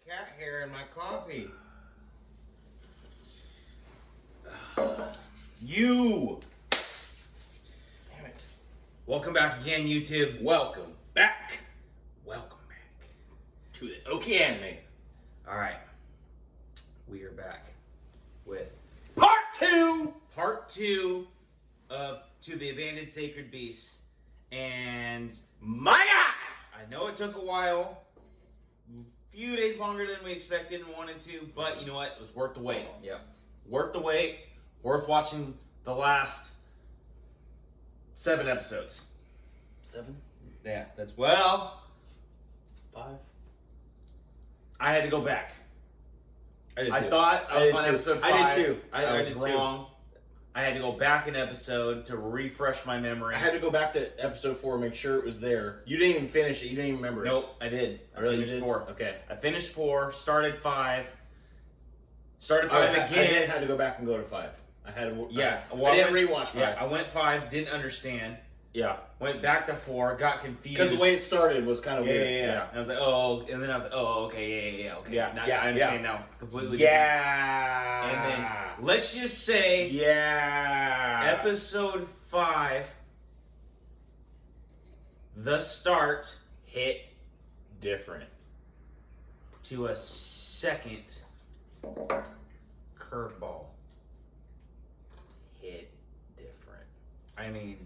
cat hair in my coffee. You! Damn it. Welcome back again, YouTube. Welcome back Welcome back. to the Oakie anime. Alright. We are back with Part 2! part 2 of To the Abandoned Sacred Beasts. And My God! I know it took a while. A few days longer than we expected and wanted to. But you know what? It was worth the wait. Yep. Worth the wait. Worth watching the last 7 episodes. 7? Yeah, that's well. 5? I had to go back. I thought I was on episode 5. I did too. I was did wrong. I had to go back an episode to refresh my memory. I had to go back to episode 4 make sure it was there. You didn't even finish it. You didn't even remember it. Nope, I did. I Really, finished you did? 4. Okay. I finished 4, started 5. Started 5 again. I didn't have to go back and go to 5. I had to. Yeah. Well, I didn't rewatch 5. Yeah, I went 5, didn't understand. Yeah. Went back to 4, got confused. Because the way it started was kind of weird. Yeah. And I was like, oh, and then I was like, oh, okay, okay. Yeah, Now, yeah, I understand now. Completely Yeah. different. And then, let's just say, yeah. episode 5, the start hit different. to a second curveball. Hit different. I mean,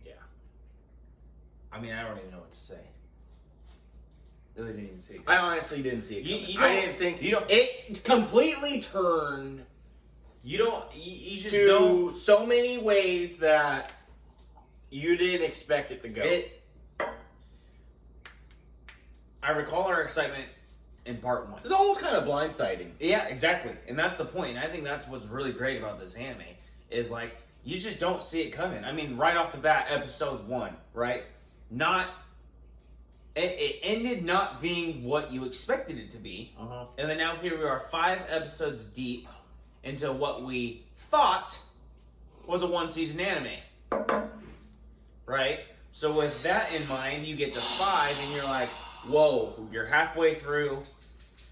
Yeah. I don't even know what to say. Really didn't even see it. I honestly didn't see it. You I don't- didn't think you don't- it completely turned You just to don't. so many ways that you didn't expect it to go. I recall our excitement in part 1. It's almost kind of blindsiding. Yeah, exactly. And that's the point. And I think that's what's really great about this anime is like you just don't see it coming. I mean, right off the bat, episode 1, right? It ended not being what you expected it to be. And then now here we are 5 episodes deep into what we thought was a 1-season anime. Right? So with that in mind, you get to 5 and you're like, whoa, you're halfway through.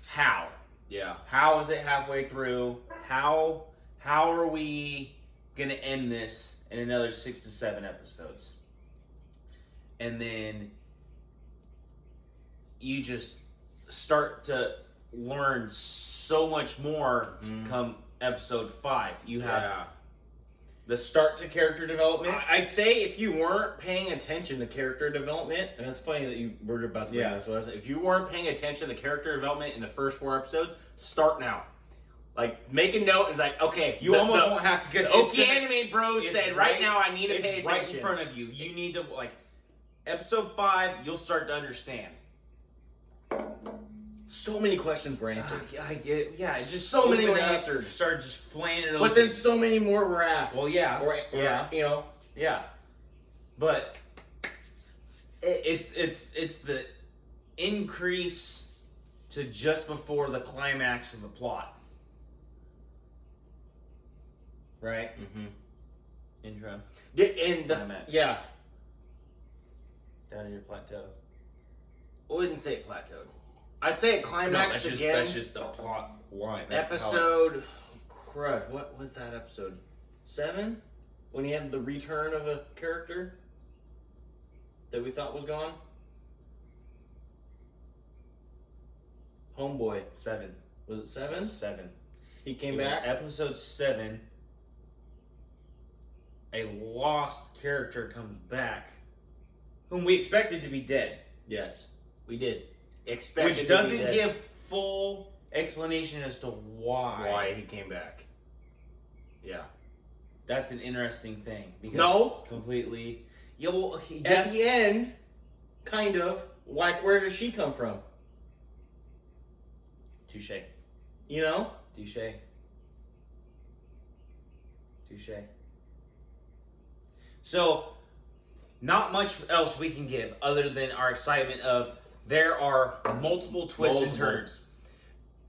How? Yeah. How is it halfway through? How are we gonna end this in another 6 to 7 episodes? And then you just start to learn so much more come episode 5. You have the start to character development. I'd say if you weren't paying attention to character development, and it's funny that you were about to bring this. If you weren't paying attention to character development in the first 4 episodes, start now. Like, make a note. It's like, okay, You almost won't have to get Oakie Anime Bros said right now I need to pay attention. Right in front of you. You need to episode 5. You'll start to understand. So many questions were answered. I get it's just So many open were up, answered. Started just flaying it open. But then so many more were asked. Well, yeah, Or, you know. Yeah, but it's the increase to just before the climax of the plot, right? Mm-hmm. Intro And Climax. yeah, down in your plateau. I wouldn't say it plateaued. I'd say it climaxed again. That's just the plot line. That's Episode, crud. What was that episode? 7? When he had the return of a character that we thought was gone. Homeboy. 7. Was it 7? 7. He came It was back. episode 7. A lost character comes back, whom we expected to be dead. Yes, We did. expected. Which to be doesn't dead. give full explanation as to why he came back. Yeah. That's an interesting thing. Because No. Completely. Yeah, well, At yes. the end, kind of. Like, where does she come from? Touche. You know? Touche. Touche. So, not much else we can give other than our excitement of there are multiple twists and turns.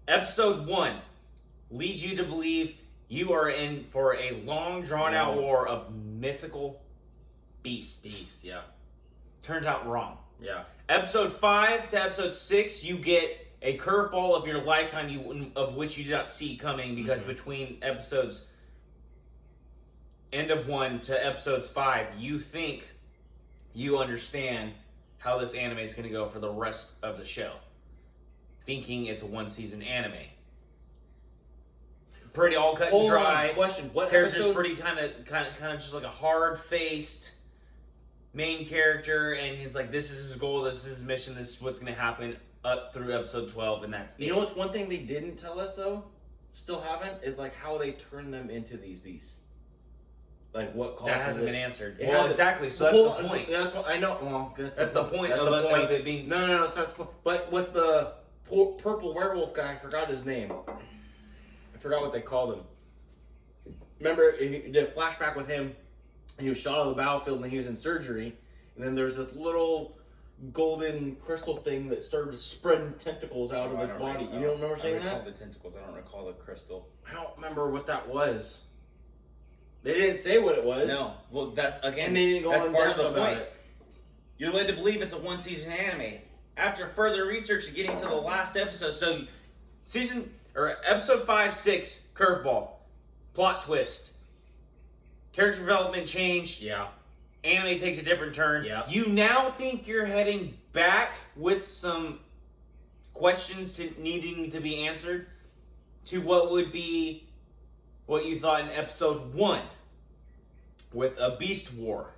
Episode 1 leads you to believe you are in for a long, drawn-out war of mythical beasts. Yeah. turns out wrong. Yeah. Episode 5 to episode 6, you get a curveball of your lifetime of which you did not see coming, because between episodes end of 1 to episodes 5, you think you understand how this anime is going to go for the rest of the show, thinking it's a 1-season anime. Pretty all cut and dry. Question: What character's episode? pretty kind of just like a hard-faced main character, and he's like, this is his goal, this is his mission, this is what's going to happen up through episode 12, and that's it. You know what's one thing they didn't tell us though? Still haven't, is like how they turn them into these beasts. Like what causes that hasn't it. been answered. It Well, hasn't. exactly. So Well, that's the point. That's what I know. Well, That's the point That's of the point of it being. No. So that's, but what's the purple werewolf guy? I forgot his name. I forgot what they called him. Remember, he did a flashback with him. He was shot on the battlefield and he was in surgery. And then there's this little golden crystal thing that started spreading tentacles out of his body. You don't remember saying that? I recall the tentacles. I don't recall the crystal. I don't remember what that was. They didn't say what it was. No. Well, that's again. And they didn't go that's in part depth of the about point. it. You're led to believe it's a 1-season anime. After further research, getting to the last episode, So, episode 5, 6, curveball, plot twist, character development change. Yeah. Anime takes a different turn. Yeah. You now think you're heading back with some questions needing to be answered to what would be what you thought in episode 1 with a beast war.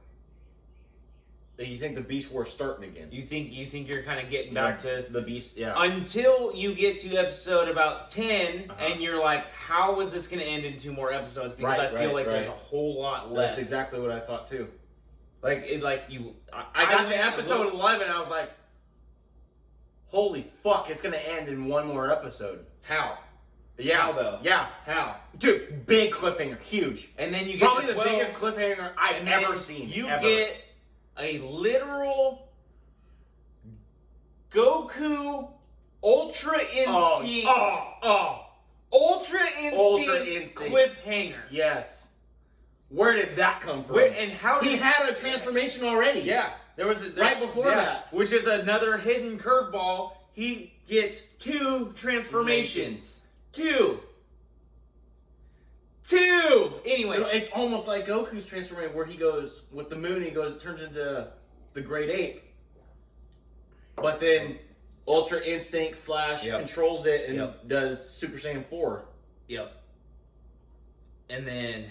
You think the Beast War's starting again? You think you're kind of getting back to the Beast, yeah. until you get to episode about 10, Uh-huh. and you're like, how is this going to end in 2 more episodes? Because I feel like there's a whole lot left. That's exactly what I thought too. I I got to episode 11, I was like, holy fuck, it's gonna end in 1 more episode. How? Yeah, How, though? Yeah, how? Dude, big cliffhanger, huge. And then you get Probably to the 12, biggest cliffhanger I've and then ever seen. You ever. get a literal Goku Ultra Instinct. Ultra Instinct cliffhanger. Yes. Where did that come from? And how He's had a transformation already. Yeah, there was right before that, which is another hidden curveball. He gets 2 transformations. 2. Anyway, It's almost like Goku's transformation, where he goes with the moon. He turns into the Great Ape, but then Ultra Instinct / controls it and does Super Saiyan 4. Yep. And then,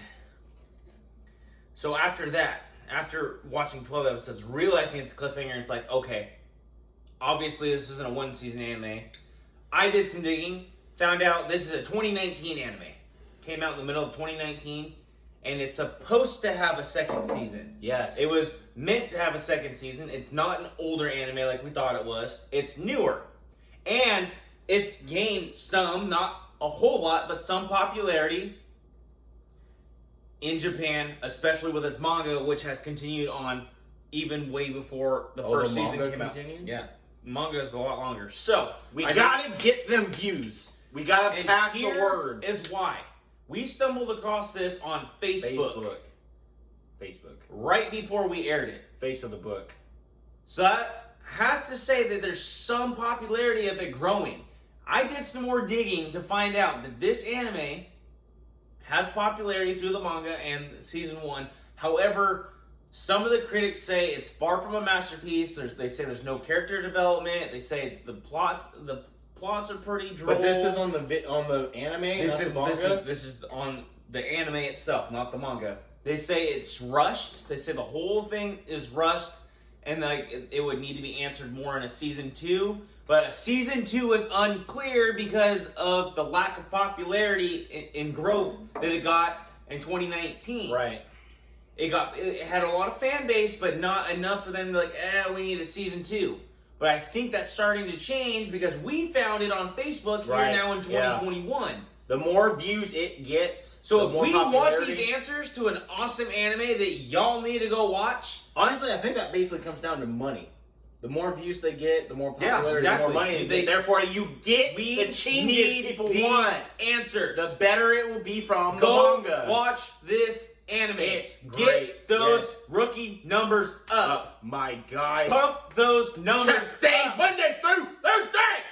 so after that, after watching 12 episodes, realizing it's a cliffhanger, it's like, okay, obviously this isn't a 1-season anime. I did some digging, found out this is a 2019 anime. Came out in the middle of 2019, and it's supposed to have a 2nd season. Yes. It was meant to have a 2nd season. It's not an older anime like we thought it was. It's newer. And it's gained some, not a whole lot, but some popularity in Japan, especially with its manga, which has continued on even way before the first season came out. Yeah, manga is a lot longer. So, We gotta get them views. We gotta pass the word. Is why. We stumbled across this on Facebook. Right before we aired it. Face of the book. So that has to say that there's some popularity of it growing. I did some more digging to find out that this anime has popularity through the manga and season 1. However, some of the critics say it's far from a masterpiece. They say there's no character development. They say the plots are pretty droll. But this is on the anime. This is on the anime itself, not the manga. They say it's rushed. They say the whole thing is rushed, and it would need to be answered more in a season 2. But a season 2 is unclear because of the lack of popularity in growth that it got in 2019. Right. It had a lot of fan base, but not enough for them to be like, we need a season 2. But I think that's starting to change because we found it on Facebook here now in 2021. The more views it gets, so the if more we want popularity. these answers to an awesome anime that y'all need to go watch, Honestly, I think that basically comes down to money. The more views they get, the more popularity, Yeah, exactly. the more money they get. Therefore, you get the changes people want. Answers. The better it will be from Go the manga. watch this anime. It's Get great. those rookie numbers up. My guy. Pump those numbers Chest day, up. Monday through Thursday.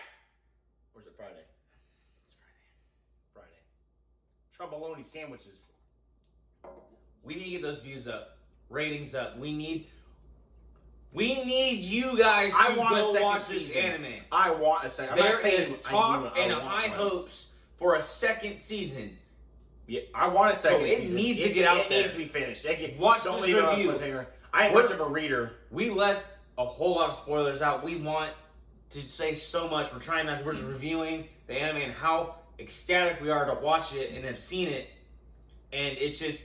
Or is it Friday? It's Friday. Trouboloni sandwiches. We need to get those views up, ratings up. We need you guys to go watch this anime. I want a second. There is talk and high hopes for a second season. Yeah, I want a second season. So it needs to get out there. It needs to be finished. Watch Don't this leave it on review. cliffhanger. I ain't much of a reader. We left a whole lot of spoilers out. We want to say so much. We're trying not to. We're just reviewing the anime and how ecstatic we are to watch it and have seen it. And it's just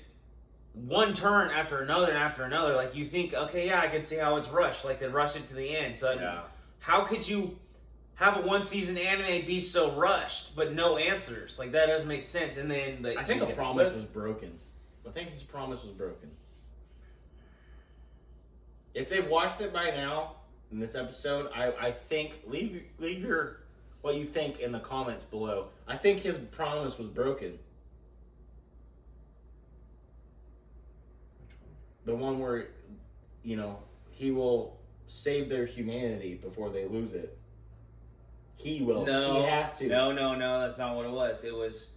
one turn after another and after another. Like, you think, okay, yeah, I can see how it's rushed. Like, they rush it to the end. So Yeah. how could you have a one-season anime be so rushed but no answers? Like, that doesn't make sense. And then I think the promise was broken. I think his promise was broken. If they've watched it by now in this episode, I think leave your what you think in the comments below. I think his promise was broken. The one where, you know, he will save their humanity before they lose it. He will. No, he has to. No, that's not what it was. It was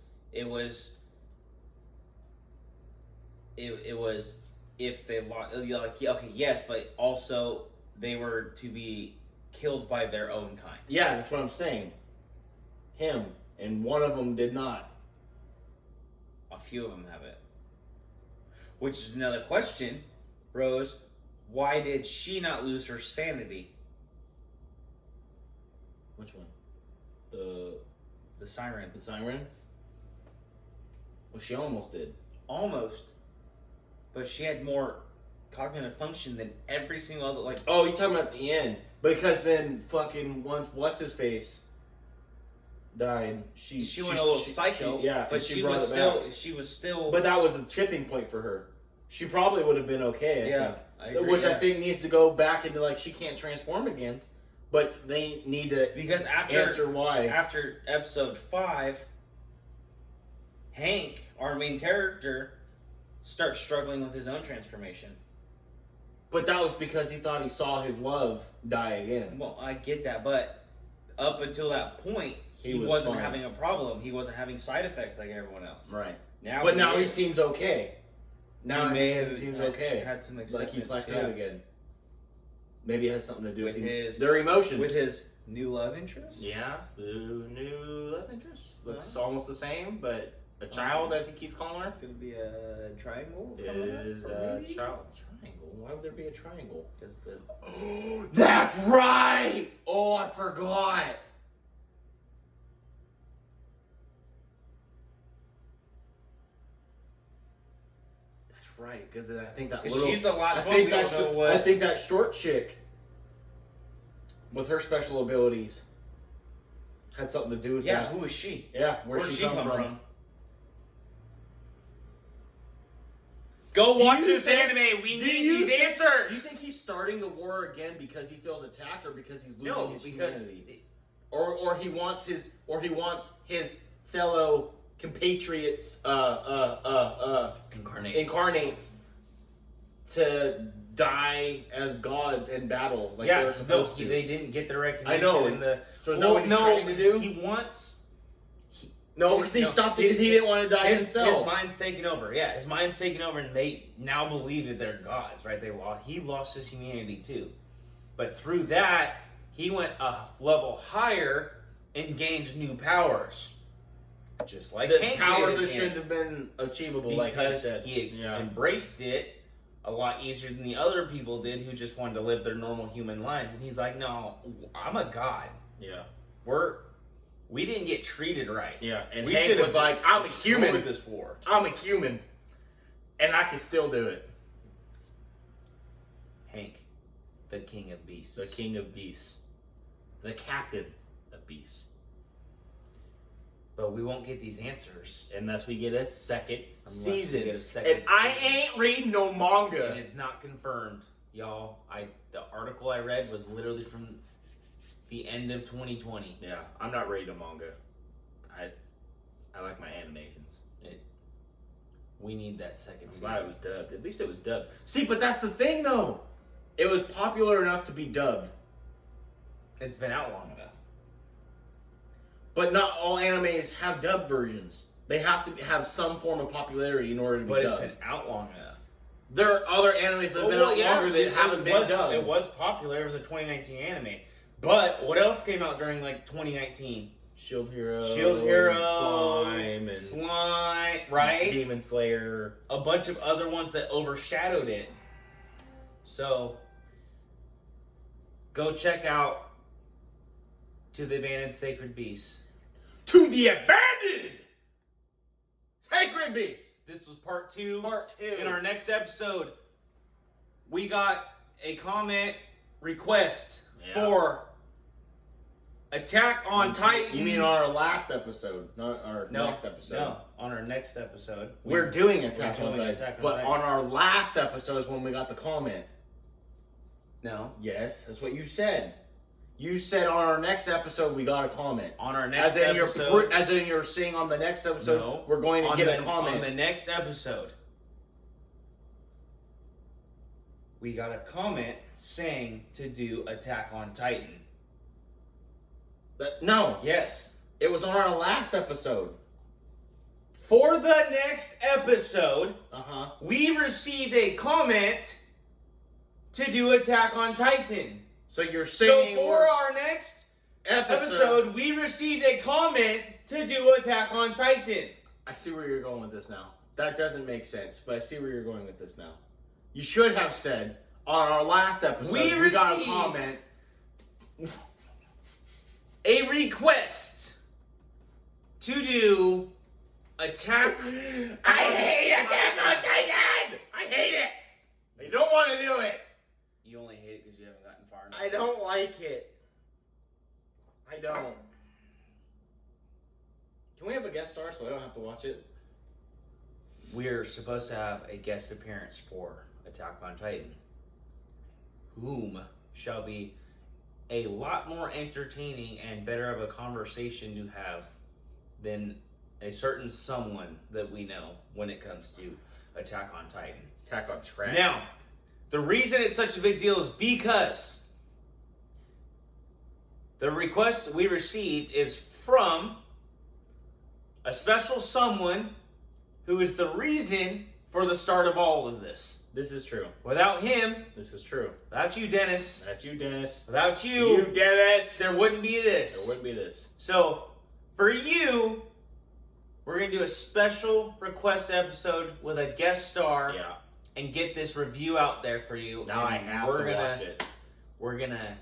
if they lost. Like, okay, yes, but also they were to be killed by their own kind. Yeah, that's what I'm saying. Him, and one of them did not. A few of them have it. Which is another question, Rose. Why did she not lose her sanity? Which one? The siren. The siren? Well, she almost did. Almost. But she had more cognitive function than every single other, like... Oh, you're talking about the end. Because then fucking once what's-his-face died, she went a little psycho. Yeah, but she was still... But that was a tipping point for her. She probably would have been okay, I think. I agree, Which I think needs to go back into, like, she can't transform again. But they need to answer why. After episode 5, Hank, our main character, starts struggling with his own transformation. But that was because he thought he saw his love die again. Well, I get that, but up until that point, he wasn't having a problem. He wasn't having side effects like everyone else. Right. Now he seems okay. Now he seems okay. Had some acceptance. Like he plateaued again. Maybe it has something to do with their emotions. With his new love interest? Yeah, the new love interest. Looks almost the same, but a child, as he keeps calling her. Could it be a triangle? Is a child triangle. Why would there be a triangle? Because the... That's right! Oh, I forgot! Right, because I think that little... she's the last one we don't know what... I think that short chick, with her special abilities, had something to do with that. Yeah, who is she? Yeah, where'd she come from? Go watch this anime! We need these answers! Do you think he's starting the war again because he feels attacked or because he's losing his humanity? Or he wants his fellow compatriots incarnates to die as gods in battle like they were supposed to. They didn't get the recognition. I know. So is that what he's trying to do? He wants... because he stopped because he didn't want to die himself. His mind's taken over. Yeah, his mind's taken over, and they now believe that they're gods, right? He lost his humanity too. But through that, he went a level higher and gained new powers. Just like the Hank powers did, that shouldn't have been achievable, because he embraced it a lot easier than the other people did who just wanted to live their normal human lives. And he's like, no, I'm a god. Yeah, we didn't get treated right. Yeah, and Hank was like, I'm a human. With this war, I'm a human, and I can still do it. Hank, the king of beasts, the king of beasts, the captain of beasts. But we won't get these answers unless we get a second season. And I ain't reading no manga. And it's not confirmed y'all. The article I read was literally from the end of 2020. Yeah, I'm not ready to manga. I like my animations. We need that second I'm season. glad it was dubbed. At least it was dubbed. See, but that's the thing, though. It was popular enough to be dubbed. It's been out long enough. But not all animes have dubbed versions. They have to have some form of popularity in order to be But dubbed. it's been out long enough. There are other animes that have been out longer that haven't been dubbed. It was popular. It was a 2019 anime. But what else came out during like 2019? Shield Hero, Slime, right? Demon Slayer. A bunch of other ones that overshadowed it. So, go check out To the Abandoned Sacred Beasts. To the Abandoned Sacred Beasts. This was part 2. Part 2. In our next episode, we got a comment request for Attack on Titan. You mean on our last episode, not our next episode? No, on our next episode. We're doing Attack on Titan. Attack on But Titan. on our last episode is when we got the comment. No. Yes, that's what you said. You said on our next episode we got a comment. On our next as in episode. As in you're saying on the next episode, No. we're going to get a comment. On the next episode, we got a comment saying to do Attack on Titan. No. Yes. It was on our last episode. For the next episode, Uh-huh. we received a comment to do Attack on Titan. So you're saying So for our next episode, we received a comment to do Attack on Titan. I see where you're going with this now. That doesn't make sense, but I see where you're going with this now. You should have said on our last episode we got a received comment. A request to do Attack. I hate Attack on Titan! I hate it! I don't want to do it! You only hate it because you haven't gotten far enough. I don't like it. I don't. Can we have a guest star so I don't have to watch it? We're supposed to have a guest appearance for Attack on Titan, whom shall be a lot more entertaining and better of a conversation to have than a certain someone that we know when it comes to Attack on Titan. Attack on Trash. Now, the reason it's such a big deal is because the request we received is from a special someone who is the reason for the start of all of this. This is true. Without him, This is true. without you, Dennis, That's you, Dennis. without you, Dennis. there wouldn't be this. There wouldn't be this. So, for you, we're going to do a special request episode with a guest star Yeah. and get this review out there for you. Now And I have to watch it. We're going to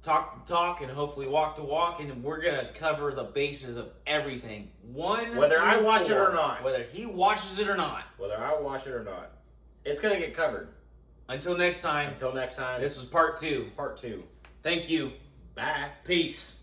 talk the talk and hopefully walk the walk, and we're going to cover the bases of everything. Whether I watch it or not. Whether he watches it or not. Whether I watch it or not. It's going to get covered. Until next time, Until next time. this was part 2. Part 2. Thank you. Bye. Peace.